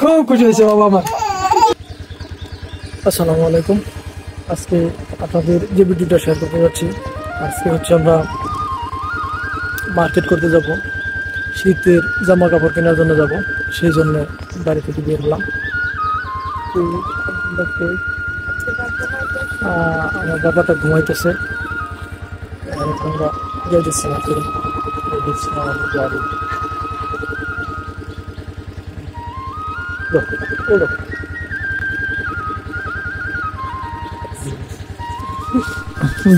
খুব খুশি হয়েছে বাবা আমার। আসসালামু আলাইকুম। আজকে আপনাদের যে ভিডিওটা শেয়ার করতে যাচ্ছি, আজকে হচ্ছে আমরা মার্কেট করতে যাব, শীতের জামা কাপড় কেনার জন্য যাব। সেই জন্য বাড়ি থেকে বের হলাম। আমার বাবাটা ঘুমাইতেছে, আমরা যাইতেছি মার্কেটে।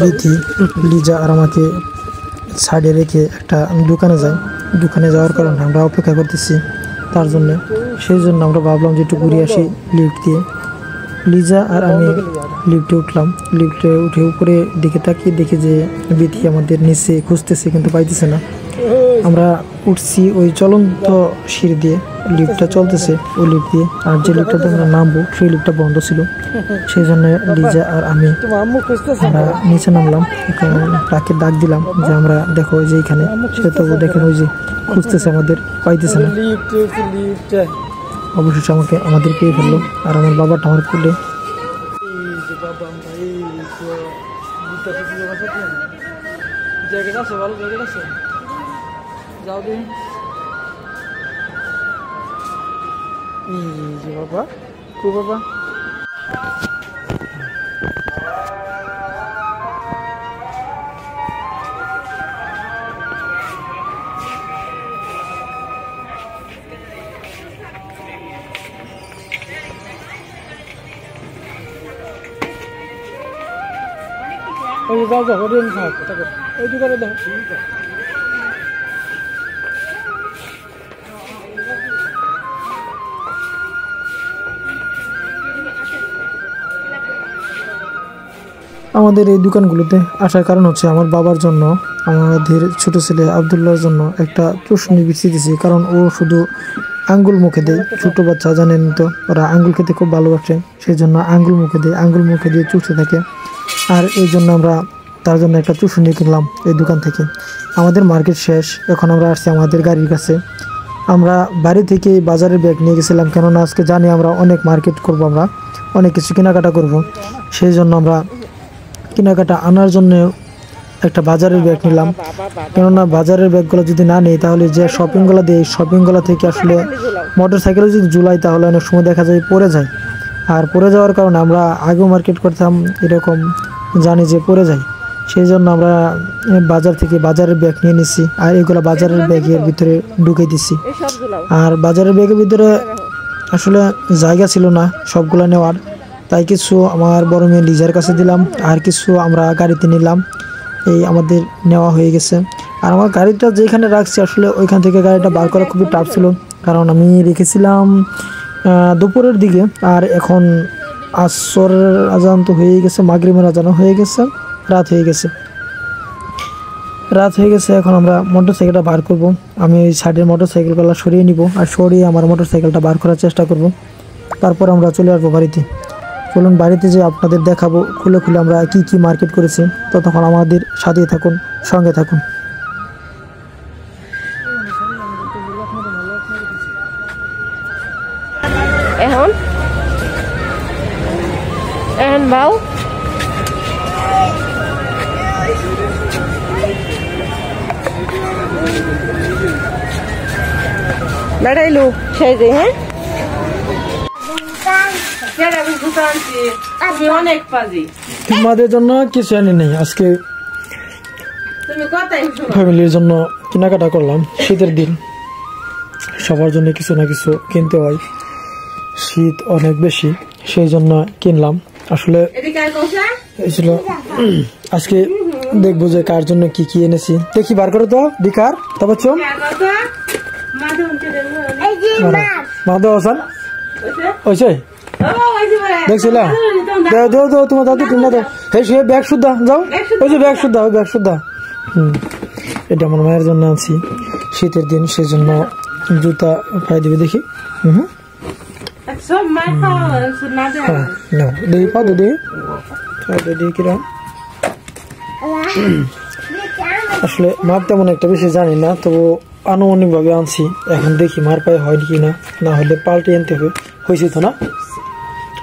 বিথি, লিজা আর আমাকে সাইডে রেখে একটা দোকানে যাই। দোকানে যাওয়ার কারণে আমরা অপেক্ষা করতেছি তার জন্য। সেই জন্য আমরা ভাবলাম যে একটু ঘুরে আসি লিফট দিয়ে। লিজা আর আমি লিফটে উঠলাম। লিফটে উঠে উপরে দিকে তাকিয়ে দেখি যে বিথি আমাদের নিচে খুঁজতেছে, কিন্তু পাইতেছে না। আমরা উঠছি ওই চলন্ত সিঁড়ি দিয়ে, লিফটটা চলতেছে ওই লিফট দিয়ে। আর যে লিফটটাতে আমরা নামবো সেই লিফটটা বন্ধ ছিল। সেই জন্য লিজা আর আমি আমরা নিচে নামলাম। তাকে ডাক দিলাম যে আমরা দেখো যে এইখানে। সে তো দেখেন ওই যে খুঁজতেছে, আমাদের পাইতেছে না। অবশেষে আমাদের পেয়ে ফেললো। আর আমার বাবাটা আমার কুলে। জায়গাটা আছে, ভালো জায়গাটা আছে, যাও দিন। বাবা কো বাবা, ওই যাও যাও ওই দিন থাক, ওই দোকানে দাও। ঠিক আছে, আমাদের এই দোকানগুলোতে আসার কারণ হচ্ছে আমার বাবার জন্য, আমাদের ছোট ছেলে আবদুল্লাহর জন্য একটা চুষনি বিছিয়ে দিয়েছি। কারণ ও শুধু আঙ্গুল মুখে দেয়। ছোট বাচ্চা জানেন তো, ওরা আঙ্গুল খেতে খুব ভালোবাসে। সেই জন্য আঙ্গুল মুখে দেয়, আঙ্গুল মুখে দিয়ে চুষতে থাকে। আর এই জন্য আমরা তার জন্য একটা চুষনি কিনলাম এই দোকান থেকে। আমাদের মার্কেট শেষ, এখন আমরা আসছি আমাদের গাড়ির কাছে। আমরা বাড়ি থেকে বাজারের ব্যাগ নিয়ে গেছিলাম, কেননা আজকে জানি আমরা অনেক মার্কেট করব, আমরা অনেক কিছু কেনাকাটা করব। সেই জন্য আমরা কেনাকাটা আনার জন্য একটা বাজারের ব্যাগ নিলাম। কেননা বাজারের ব্যাগগুলো যদি না নিই তাহলে যে শপিংগুলো দিই, শপিংগুলো থেকে আসলে মোটর সাইকেলে যদি ঝুলাই তাহলে অনেক সময় দেখা যায় পড়ে যায়। আর পড়ে যাওয়ার কারণে আমরা আগেও মার্কেট করতাম, এরকম জানি যে পড়ে যায়। সেই জন্য আমরা বাজার থেকে বাজারের ব্যাগ নিয়ে নিছি। আর এগুলো বাজারের ব্যাগের ভিতরে ঢুকে দিছি। আর বাজারের ব্যাগের ভিতরে আসলে জায়গা ছিল না সবগুলো নেওয়ার, তাই কিছু আমার বড় মেয়ে লিজার কাছে দিলাম, আর কিছু আমরা গাড়িতে নিলাম। এই আমাদের নেওয়া হয়ে গেছে। আর আমার গাড়িটা যেখানে রাখছি আসলে ওইখান থেকে গাড়িটা বার করা খুবই টাফ ছিল, কারণ আমি রেখেছিলাম দুপুরের দিকে। আর এখন আসরের আজান তো হয়ে গেছে, মাগরিবের আজানও হয়ে গেছে, রাত হয়ে গেছে। এখন আমরা মোটর সাইকেলটা বার করব। আমি ওই সাইডের মোটর সাইকেলগুলো সরিয়ে নিব, আর সরিয়ে আমার মোটর সাইকেলটা বার করার চেষ্টা করব। তারপর আমরা চলে আসবো বাড়িতে। চলুন বাড়িতে যে আপনাদের দেখাবো খুলে খুলে আমরা কি কি মার্কেট করেছি। ততক্ষণ আমাদের সাথেই থাকুন, সঙ্গে থাকুন। এখন বাউ বেড়াইলু সেই যে হ্যাঁ তোমাদের জন্য কিছু আনি নেই, আজকে ফ্যামিলির জন্য কেনাকাটা করলাম। শীতের দিন সবার জন্য কিছু না কিছু কিনতে হয়, শীত অনেক বেশি, সেই জন্য কিনলাম। আসলে আজকে দেখবো যে কার জন্য কি কি এনেছি। দেখি বার করো তো দিকার, তারপর চোম মাধব হাসান ওইছে দেখছিলাম। দেও তোমার দাদু কিনা দাও, সে ব্যাগ শুদ্ধা যাও, ওই যে ব্যাগ শুদ্ধা। এটা আমার মায়ের জন্য আনছি শীতের দিন, সেই জন্য জুতা পাই দিবে দেখি। দেখি পা দেখি কিরম। আসলে মাপ তেমন একটা বেশি জানি না, তবু আনুমানিক ভাবে আনছি, এখন দেখি মার পায়ে হয় কি না, না হলে পাল্টে আনতে হবে। হয়েছে তো না,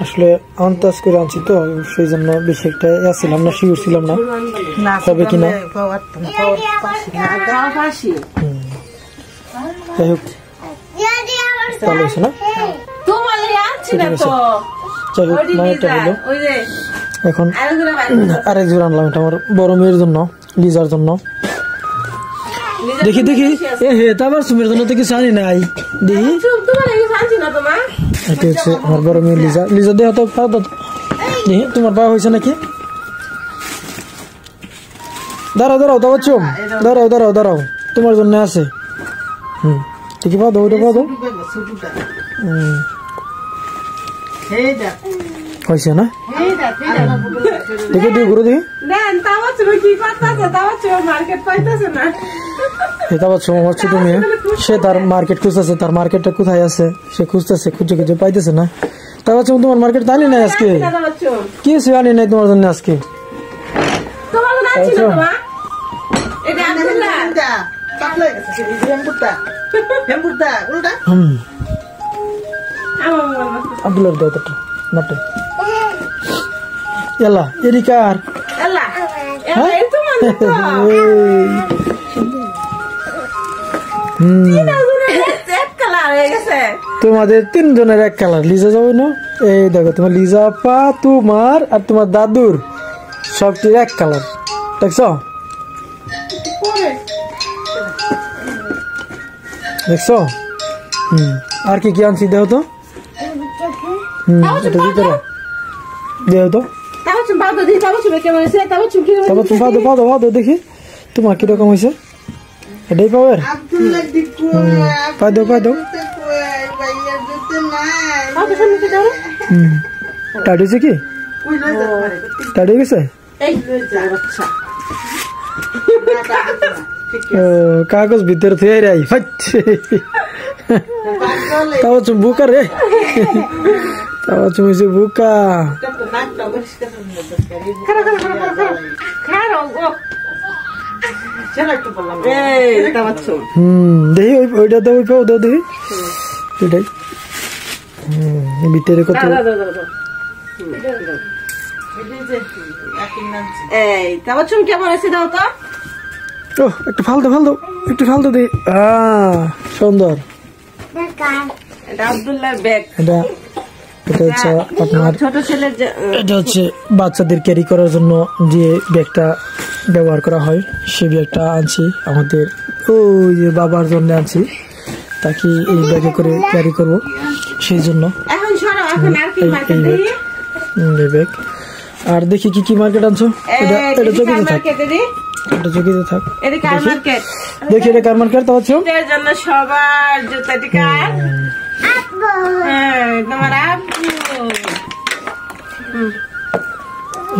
আসলে আন্দাজ করে আনছি তো, সেই জন্য বেশি একটা ছিলাম না, শিওর ছিলাম না হবে কিনা। যাই হোক ভালো হয়েছে না, যাই হোক মায়েরটা হলো। এখন আরেক জোড়া আনলাম, এটা আমার বড় মেয়ের জন্য, লিজার জন্য। দেখি দেখি এ হে তারপর সুমের জন্য তো কিছু আনি নাই, দেখি এটা হচ্ছে আমার বড় মেয়ে লিজা। লিজা দেহ তো পা দাও, দেখি তোমার পা হয়েছে নাকি। দাঁড়াও দাঁড়াও দাও চুম, দাঁড়াও দাঁড়াও দাঁড়াও, তোমার জন্য আছে। ঠিকই পা দাও, ওইটা পা দাও। হয়েছে না, দেখি দিয়ে ঘুরে দেখি। আমার ছোট মেয়ে, সে তার মার্কেট খুঁজতেছে, তার মার্কেটটা কোথায় আছে সে খুঁজতেছে, খুঁজে খুঁজে পাইতেছে না। তারপর তোমার মার্কেট আনি নাই আজকে, কি আনি নাই তোমার জন্য আজকে। আব্দুল্লাহ দাও তো মাঠে এলা এরিকার তোমাদের তিনজনের এক কালার। লিজা যাবে না, এই দেখো তোমার লিজা আপা, তোমার আর তোমার দাদুর সবটি এক কালার, দেখছো দেখছো। আর কি কি আনছি দেহ তো, এটা ভিতরে দেহ তো, দেখি তোমার কিরকম হয়েছে, এটাই পাওয়ার। পাই দাও পাই দাও, টাইট হয়েছে কি, টাইট হয়ে গেছে। কাগজ ভিতরে থুয়ে রাই তাও বুকা রে, তাও হয়েছে বুকা। দেখি ওইটা দাও, ওই পাও দাও দেখি, ওইটাই ভিতরে কত। একটু ফালতু ফালতু, একটু ফালতু দিই, সুন্দর। এটা হচ্ছে আপনার, এটা হচ্ছে বাচ্চাদের ক্যারি করার জন্য যে ব্যাগটা ব্যবহার করা হয়, সেই ব্যাগটা আনছি আমাদের ওই যে বাবার জন্য আনছি, তাকে এই ব্যাগে করে ক্যারি করবো সেই জন্য এই ব্যাগ। আর দেখি কি কি মার্কেট আনছো, এটা চকিতে থাক, এটা চকিতে থাক, দেখি এটা কার মার্কেট। তাও সবার জুতা টিকার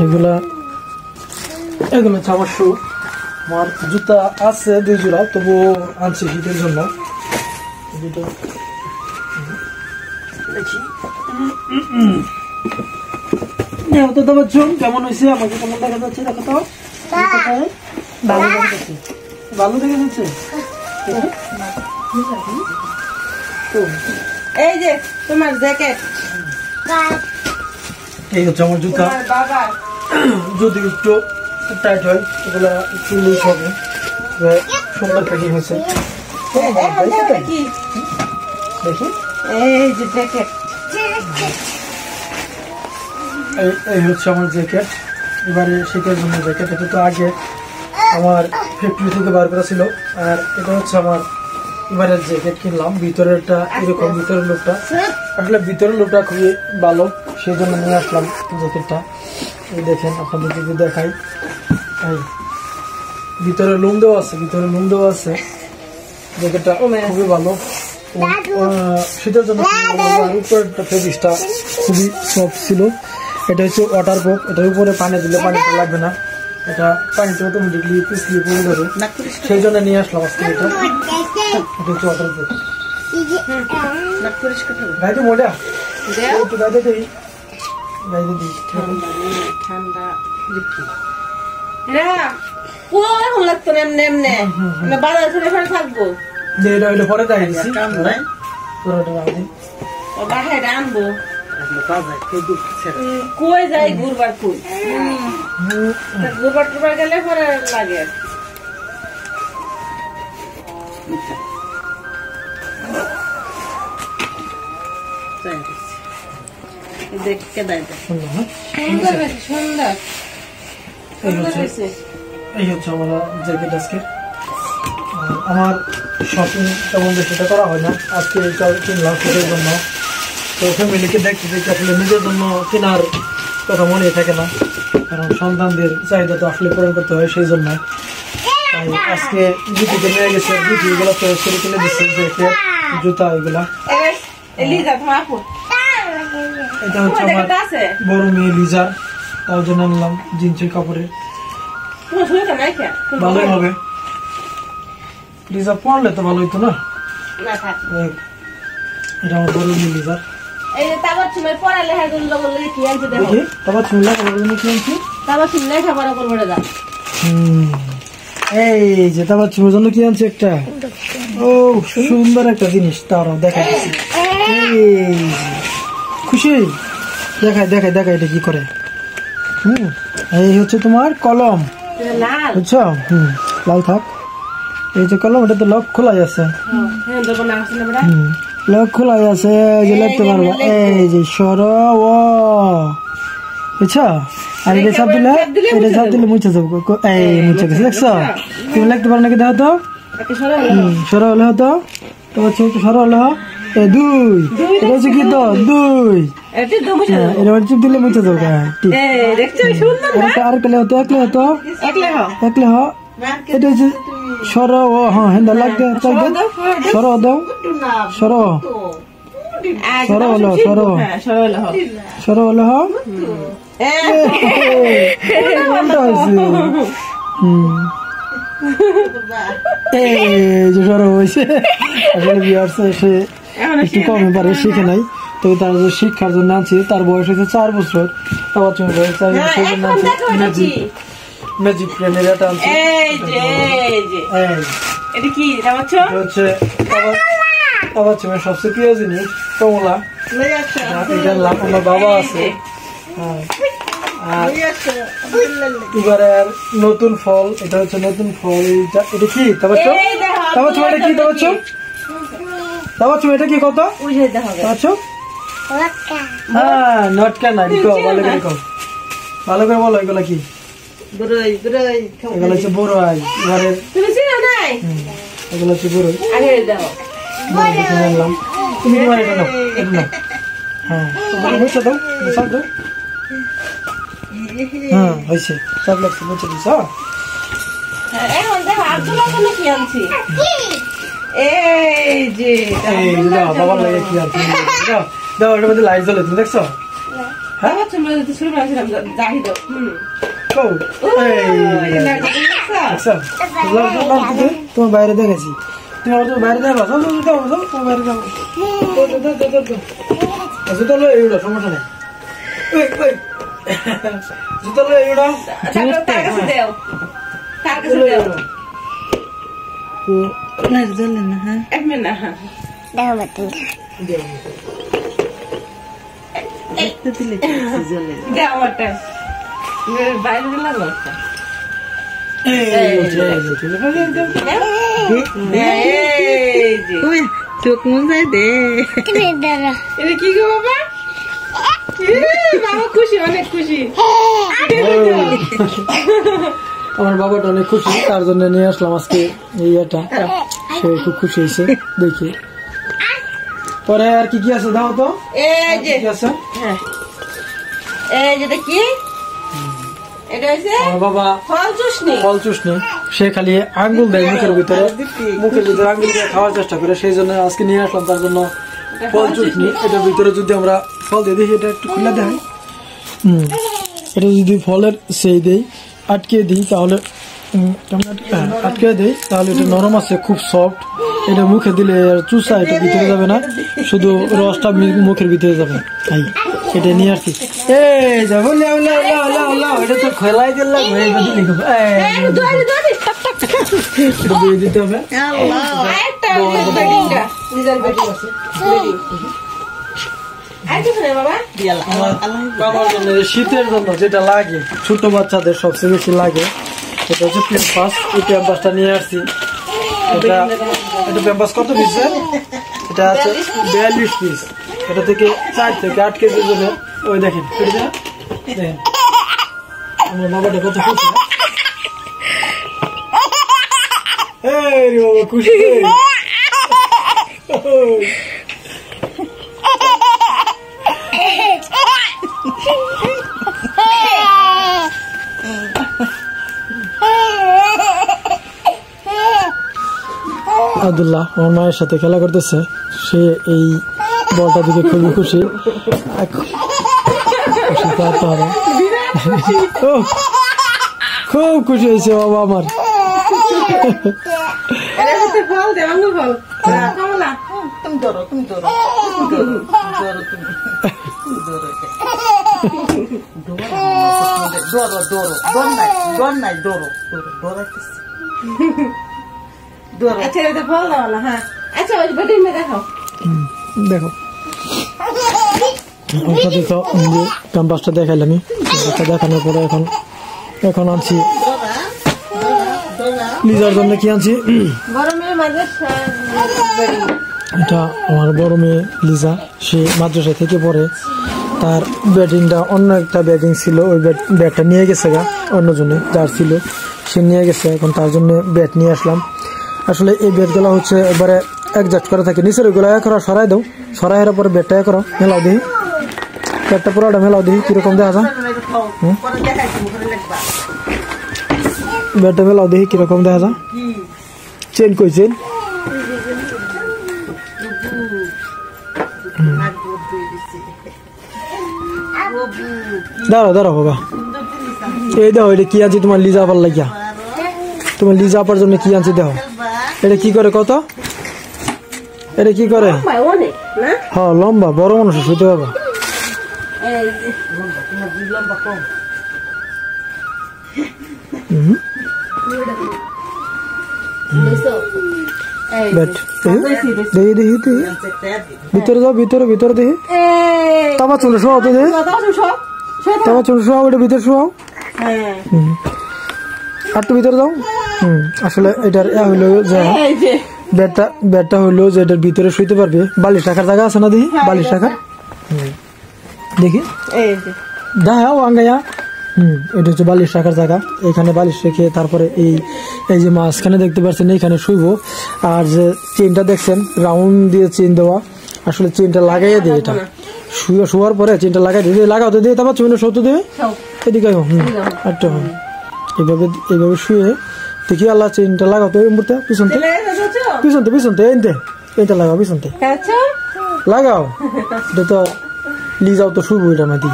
এগুলা হচ্ছে আমার শু। আমার জুতা আছে 2 জোড়া, তবু আনছি শীতের জন্য। কেমন হয়েছে, আমাকে কেমন দেখা যাচ্ছে, দেখো তো ভালো দেখা যাচ্ছে, ভালো দেখা যাচ্ছে। এই যে তোমার জ্যাকেট, এই হচ্ছে আমার জুতা। যদি একটু টাইট হয় এগুলা একটু লুজ হবে, সুন্দর প্যাকিং হয়েছে। দেখি এই যে জ্যাকেট, এই হচ্ছে আমার জ্যাকেট, এবারে শীতের জন্য জ্যাকেট। এটা তো আগে আমার ফ্যাক্টরি থেকে বার করা ছিল, আর এটা হচ্ছে আমার এবারে জ্যাকেট কিনলাম। ভিতরেরটা এরকম, ভিতরের লোকটা আসলে ভিতরের লোকটা খুবই ভালো, সেই জন্য নিয়ে আসলাম জ্যাকেটটা। এই দেখেন আপনাদের যদি দেখাই, এই ভিতরে লুম দেওয়া আছে, ভিতরে লুম দেওয়া আছে। জ্যাকেটটা খুবই ভালো, শীতের জন্য উপরেরটা ফেব্রিকটা খুবই সফট ছিল। এটা হচ্ছে ওয়াটার প্রুফ, এটার উপরে পানি দিলে পানিটা লাগবে না, এটা পানিতে অটোমেটিকলি পিছলিয়ে পড়ে যাবে, সেই জন্য নিয়ে আসলাম আজকে। এটা হচ্ছে ওয়াটার প্রুফ। গাইতে মোটা একটু গাইতে দিই, গাইতে দিই ঠান্ডা লাগতো এমনি এমনি বাজার ফেলে থাকবো। যে এটা পরে দেখাই দিচ্ছি তোরা ওটা বাদ দিন। ও বাহিরে আনবো কই যাই ঘুরবার কই ঘুরবার টুরবার গেলে পরে লাগে দেখতে দেয় সুন্দর, হ্যাঁ? সুন্দর হয়েছে, সুন্দর সুন্দর হয়েছে। এই হচ্ছে আমার জ্যাকেট আজকে। আমার শপিং তেমন বেশিটা করা হয় না, আজকে এইটা কিনলাম সেটার জন্য। তো ফ্যামিলিকে দেখতে দেখতে আসলে নিজের জন্য কেনার কথা মনে থাকে না, কারণ সন্তানদের চাহিদা তো আসলে পূরণ করতে হয়, সেই জন্য। তাই আজকে জুতিতে নিয়ে গেছে, জুতি এগুলো চয়েস করে কিনে দিচ্ছে, জ্যাকেট জুতা এগুলা। লিজা তোমার আপু এটা হচ্ছে আমার বড় মেয়ে লিজার, তার জন্য আনলাম জিন্সের কাপড়ের, তোমার শুনেছো নাই কে ভালোই হবে। লিজা পড়লে তো ভালো হইতো না। না থাক এটা আমার বড় মেয়ে লিজার। এই যে তারপর তুমি পড়ালেখা করলে বললে কি আনছে দেখো দেখি তারপর শুনলা কাপড়গুলো কি আনছি। তারপর তুমি লেখাপড়া করবো যা এই যে তারপর চুমের জন্য কি আনছে একটা, ও সুন্দর একটা জিনিস, তারও দেখাচ্ছি। এই খুশি, দেখাই দেখাই দেখাই এটা কি করে। এই হচ্ছে তোমার কলম, লাল বুঝছো? লাল থাক। এই যে কলম, এটা তো লক খোলাই আছে। হ্যাঁ যখন আসছে না বড় লক খোলাই আছে, এই যে লিখতে পারবো। এই যে সর ও, বুঝছো? আর এটা চাপ দিলে, এটা চাপ দিলে মুছে যাবো। এই মুছে গেছে, দেখছো? তুমি লিখতে পারো নাকি দেখো তো। একটা সরে সর হলে হতো, তোমার ছোট সর হলে দুই, এটা হচ্ছে কি তো দুই। এটা তো বুঝছো এটা চিপ দিলে মুছে যাবো। হ্যাঁ ঠিক। এই দেখছো সুন্দর না আরেকলে হতো, একলে হতো, একলে হও একলে হ। এটা হচ্ছে সর ও, হ্যাঁ হেন্দা লাগবে। সর দাও, সর সর হলো, সর হ্যাঁ সরে হলো হও সর হলে হ। কোনটা হয়েছে? এই যে সর হয়েছে। আসলে ভিউয়ার্স সে একটু কমে পারে, শিখে নাই, তবে তার যে শিক্ষার জন্য আনছি। তার বয়স হয়েছে 4 বছর, তারপর তুমি বয়স 4 বছর জন্য আনছি ম্যাজিক ফ্রেমের এটা আনছি। এই যে এটা কি রামাচ্ছ এটা হচ্ছে আবার তোমার সবচেয়ে প্রিয় জিনিস কমলা। এটা আমার বাবা আছে। হ্যাঁ, আর এবারের নতুন ফল, এটা হচ্ছে নতুন ফল। এটা কি তারপর তোমার এটা কি তারপর তুমি এটা কি কত বুঝে দাও আচ্ছা? হ্যাঁ নটকা না, ভালো করে কও, ভালো করে বলো। এগুলো কি? এগুলো হচ্ছে বড় আই। এবারের তুমি চিনো নাই এগুলো হচ্ছে বড় আগে দাও আনলাম। তুমি তোমার এটা নাও, এটা নাও। হ্যাঁ মুছে দাও, সব দাও। হ্যাঁ হয়েছে, সব লাগছে, মুছে দিস। এখন দেখো আব্দুল্লাহ জন্য কি আনছি এই যে দাও বাবার লাগে কি আছে, দাও দাও। এটার মধ্যে লাইট জ্বলে, তুমি দেখছো? হ্যাঁ তুমি যদি শুরু করেছিলাম যাই দাও তোমার বাইরে দেখেছি, তুমি আমার বাইরে যাবো, তোমার বাইরে যাবো। জুতো লো এইগুলো, সমস্যা নেই। জুতো লো এইগুলো, তার কাছে দেও, তার কাছে দেও। এক মিনিট না, হ্যাঁ দেও আমারটা বাইরে দিলাম একটা চোখ মন দে এটা কি গো বাবা? বাবা খুশি, অনেক খুশি। আমার বাবাটা অনেক খুশি, তার জন্য নিয়ে আসলাম আজকে এই এটা। সে খুব খুশি হয়েছে দেখি। পরে আর কি কি আছে দাও তো। এই যে কি আছে? এই যেটা কি এটা হচ্ছে আমার বাবা ফল চুষনি। সে খালি আঙ্গুল দেয় মুখের ভিতরে আঙ্গুল দিয়ে খাওয়ার চেষ্টা করে, সেই জন্য আজকে নিয়ে আসলাম তার জন্য ফল চুষনি। এটার ভিতরে যদি আমরা ফল দিয়ে দিই, এটা একটু খুলে দেয়। এটা যদি ফলের সেই দেই, আটকে দিই, তাহলে আটকে দিই, তাহলে এটা নরম আছে, খুব সফট। এটা মুখে দিলে চুষা এটা ভিতরে যাবে না, শুধু রসটা মুখের ভিতরে যাবে। তাই এটা নিয়ে আসছি। এই যাবো, এটা তো খেলাই দিলাম। এটা দিয়ে দিতে হবে। বাবার জন্য শীতের জন্য যেটা লাগে ছোট বাচ্চাদের সবচেয়ে বেশি লাগে এটা হচ্ছে প্যাম্পাস। এই প্যাম্পাসটা নিয়ে আসছি। এটা প্যাম্পাস কত পিস? এটা আছে 42 পিস। এটা থেকে 4 থেকে 8 কেজি ওজনে। ওই দেখেন দেখেন আমার বাবাটা কত খুশি। এই রে বাবা খুশি। আব্দুল্লাহ আমার মায়ের সাথে খেলা করতেছে। সে এই বলটা দিকে খুবই খুশি। খুব খুশি হয়েছে বাবা আমার। দেখো ক্যাম্পাসটা দেখাইলাম। দেখানোর পরে এখন আনছি লিজার জন্য। কি আনছি? এটা আমার বড় মেয়ে লিজা। সে মাদ্রাসা থেকে পড়ে। তার ব্যাটিংটা অন্য একটা ব্যাটিং ছিল, ওই ব্যাটটা নিয়ে গেছে গা অন্যজনে যার ছিল সে নিয়ে গেছে। এখন তার জন্য ব্যাট নিয়ে আসলাম। আসলে এই ব্যাটগুলো হচ্ছে এবারে অ্যাডজাস্ট করা থাকে। নিচের ওইগুলো করো, সরাই দাও। সরাইয়ের পরে ব্যাটটা করো, মেলাও দিই। ব্যাটটা পুরোটা মেলাও দিই কিরকম দেখা যায়। ব্যাটটা মেলাও দিই কিরকম দেখা যায়। চেন কই চেন? দাঁড়াও বাবা। এই দেখো এটা কি আনছি তোমার লিজা আপার লাগিয়া। তোমার লিজা আপার জন্য কি আনছি দেখো। এটা কি করে কত? এটা কি করে? হ্যাঁ লম্বা, বড় মানুষ শুতে পারবা। ভিতরে যাও, ভিতরে দেখি। তারপর চলে শোয়াও তো দেখি। তারপর চলে শোয়াও, ওটা ভিতরে শোয়াও। আর তো ভিতরে যাও। আসলে এটার হইলো যে ব্যাটটা হইলো যে এটার ভিতরে শুইতে পারবে। বালিশ রাখার জায়গা আছে না দেখি? বালিশ রাখার দেখি দাও আঙ্গাইয়া। এটা হচ্ছে বালিশ রাখার জায়গা। এখানে বালিশ রেখে তারপরে এই যে মাঝখানে দেখতে পাচ্ছেন এইখানে শুইবো। আর যে চেনটা দেখছেন রাউন্ড দিয়ে চেন দেওয়া, আসলে চেনটা লাগাইয়া দিয়ে এটা শোয়ার পরে চেনটা লাগাই দিয়ে লাগাতে দিয়ে তারপর চুনে সৌতে দিয়ে এদিকে একটা এইভাবে শুয়ে দেখি আল্লাহ চেনটা লাগাতে মুহূর্তে পিছনতে এইটা লাগাও, পিছনতে লাগাও। এটা তো লিজাও তো শুইবো এটা মাটি।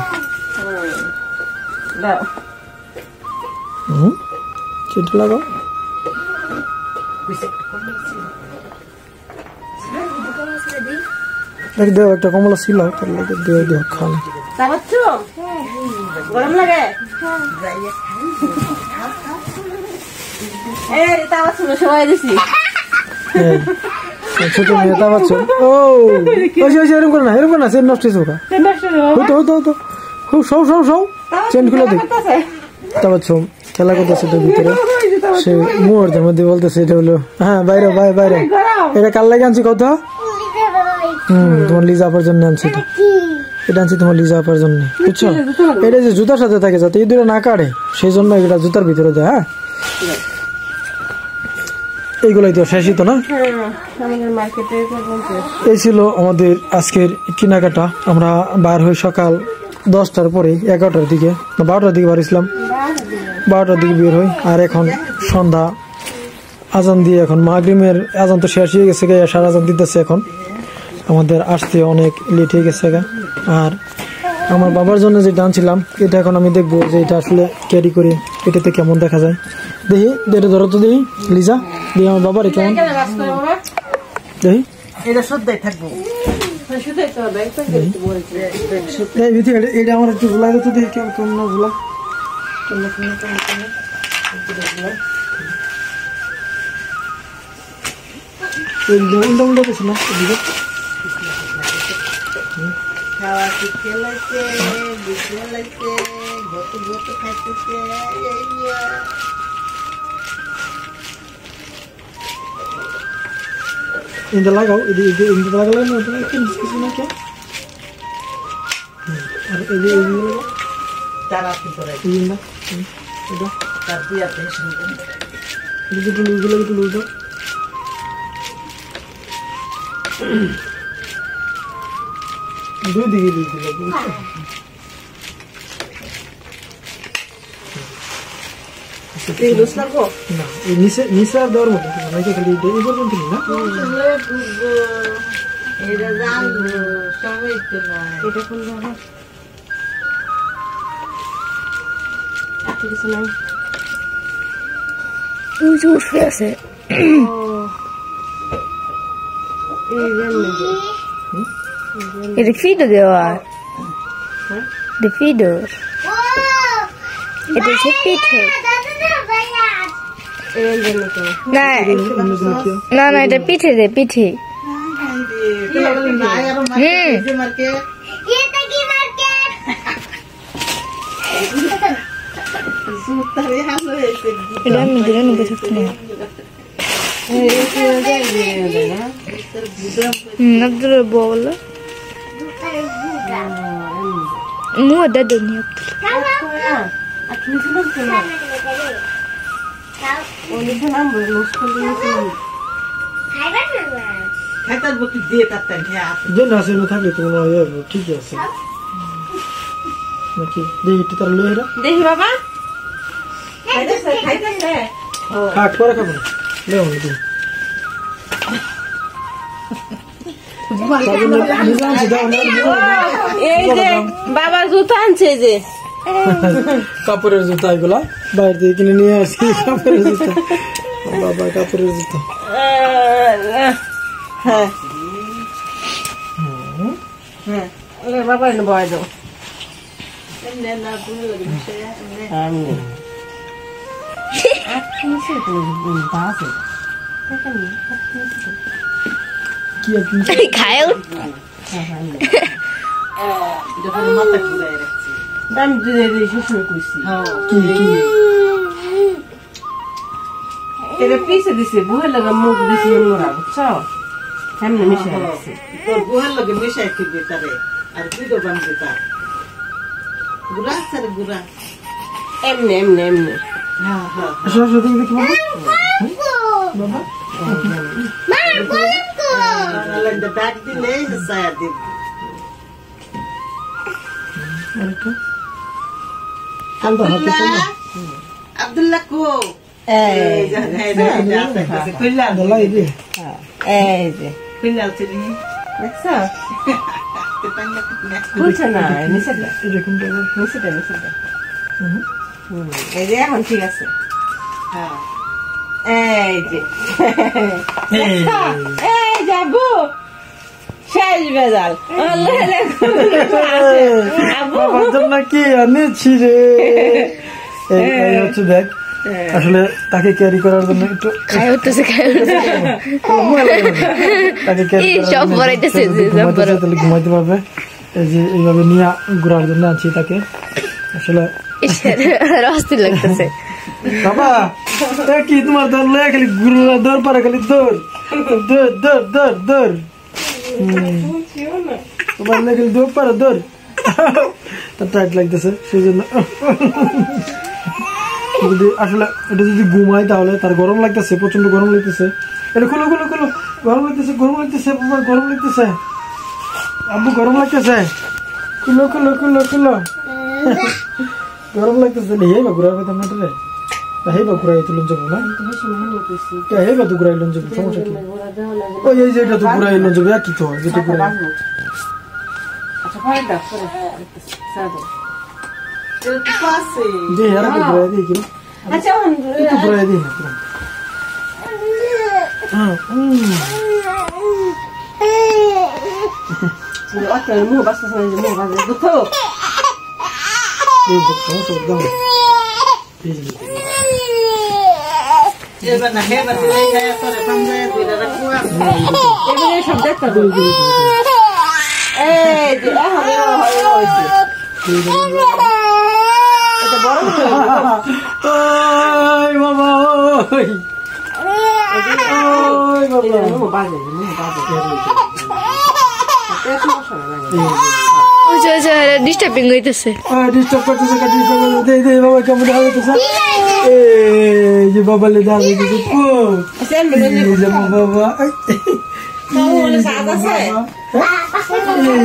চেনটা লাগাও। দেও একটা কমলা ছিল তার লাগে দেও খান। গরম লাগে? ছোট মেয়ে তা পাচ্ছ? ও এরকম করে না চেন নষ্ট হয়েছে। সৌ চেন খুলে দিই। তা পাচ্ছ খেলা করতেছে তো ভিতরে। সে মুহূর্তের মধ্যে বলতেছে এটা হলো হ্যাঁ বাইরে বাইরে। এটা কার লাগে আনছি কত? তোমার লিজা আপার জন্য আনছি। এটা আনছি তোমার লিজা আপার জন্য, বুঝছো? এটা যে জুতার সাথে থাকে যাতে এই দুটো না কাটে সেই জন্য এটা জুতার ভিতরে দেয়। হ্যাঁ এইগুলাই তো শেষই তো না। এই ছিল আমাদের আজকের কেনাকাটা। আমরা বার হই সকাল 10টার পরে, 11টার দিকে 12টার দিকে বাড়িছিলাম। 12টার দিকে বের হই। আর এখন সন্ধ্যা আজান দিয়ে এখন মাগরিবের আজান তো শেষ হয়ে গেছে, এশার আজান দিতেছে। এখন আমাদের আসতে অনেক লেট হয়ে গেছে। আর আমার বাবার জন্য যেটা আনছিলাম এটা এখন আমি দেখবো যে এটা আসলে ক্যারি করে এটাতে কেমন দেখা যায়। দেখি এটা ধরো তো দেখি লিজা দেখি আমার বাবার কেমন দেখি। এটা আমার একটু ভুলাই দিতে দেখি কেমন ভুলা। উল্টা উল্টা দিছে না এদিকে খাওয়া শিখতে লাগছে বুঝতে লাগছে ভত ভত খাইতেছে ইন্দা লাগাও এদিকে ইন্দা লাগালে না তুমি কিছু না কে আর এদিকে লাগাও তারা কি করে ইন্দা এটা তার দিয়া পেছন এদিকে লুজ দাও দুই দিকে লুজ দিলে লুজ লাগবো না এই নিচে আর দেওয়ার মতো না এটা খালি এই পর্যন্ত না এটা জানবো সময় তো না এটা কোন জায়গা কিছু নাই উঠে আছে এটা ফিডো দেওয়া ফিডো এটা হচ্ছে পিঠে না না এটা পিঠে দে পিঠে Abdul bola. Mu ada dunia Abdul. যেন আছে না থাকে তো ঠিক আছে নাকি দেখি তার লইরা দেখি বাবা খাট করে খাবো লেও না এই যে বাবা জুতা আনছে যে কাপড়ের জুতা এগুলা বাইরে থেকে কিনে নিয়ে আসি কাপড়ের জুতা বাবা কাপড়ের জুতা বাবা বয় দাও খায় দাম দিয়ে শ্বশুর কইছি এটা পিছে দিছে বুয়ের লাগা মুখ দিছে মোরা বুঝছো সামনে মিশে আছে তোর গুহার লগে মিশাই দিবি তারে আর পিঠো বানবি তার গুড়া স্যার গুড়া এমনি এমনি এমনি হ্যাঁ হ্যাঁ সরস্বতী দেখি বাবা লাগবে ব্যাগ দিলে সায়া দিব আব্দুল্লাহ কো এই যে কইলাল চিনি দেখছো খুলছে না নিচেটা নিচেটা নিচেটা এই যে এখন ঠিক আছে হ্যাঁ এই যে এই যাবো শেষ বেজাল বাবার জন্য কি আনেছি রে এই হচ্ছে দেখ আসলে তাকে ক্যারি করার জন্য একটু তাকে ক্যারি তাহলে ঘুমাইতে পারবে এই যে এইভাবে নিয়ে ঘোরার জন্য আছি তাকে আসলে অস্থির লাগতেছে বাবা কি তোমার দর লয়ে খালি গুরুরা দৌড় পারে খালি দৌড় দৌড় দৌড় দৌড় দৌড় তোমার লয়ে খালি দৌড় পারে দৌড় টাইট লাগতেছে সেই জন্য যদি আসলে এটা যদি ঘুমাই তাহলে তার গরম লাগতেছে প্রচন্ড গরম লাগতেছে এটা খুলো খুলো খুলো গরম লাগতেছে গরম লাগতেছে আব্বু গরম লাগতেছে খুলো খুলো খুলো খুলো গরম লাগতেছে হে বা ঘুরাই পেতাম না রে হে বা ঘুরাই তুলুন যাবো না হে বা তো ঘুরাই লুন যাবো সমস্যা কি ওই এই যে এটা তো ঘুরাই লুন যাবো কি তো যেটা ঘুরাই দে यार तो घुराई दे किलो अच्छा तो घुराई दे ना हां Oke, mau bahasa sama mau bahasa betul. ये बच्चों को दम এবার না হেবার দিলে খায় তোরে পাঞ্জায় দুইটা রাখবো এবারে সব দেখতে হবে এই যে হবে হইছে এটা বড় হচ্ছে ওই বাবা ওই ওই বাবা মুখ বাজে এটা সমস্যা নাই ওই ডিস্টার্বিং হইতেছে ডিস্টার্ব করতেছে ডিস্টার্ব করতেছে দে দে বাবা কেমন হইতেছে এই যে বাবা লে দাও দিতে কো সেল মেলে এই যে বাবা তাও বলে সাজ আছে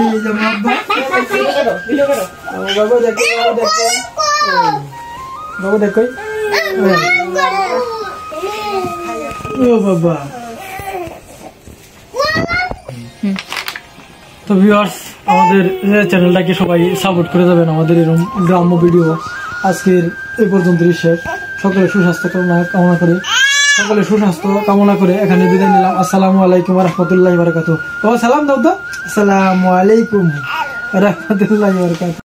এই যে বাবা ভিডিও করো বাবা দেখো বাবা দেখো ও বাবা তো ভিউয়ার্স আমাদের চ্যানেলটাকে সবাই সাপোর্ট করে যাবেন আমাদের এরকম গ্রাম্য ভিডিও আজকের এই পর্যন্ত শেষ সকলে সুস্বাস্থ্য কামনা করে সকলে সুস্বাস্থ্য কামনা করে এখানে বিদায় নিলাম আসসালামু আলাইকুম রহমতুল্লাহি ওয়া বারাকাতুহু ও সালাম দাও তো আসসালামু আলাইকুম রহমতুল্লাহি ওয়া বারাকাতুহু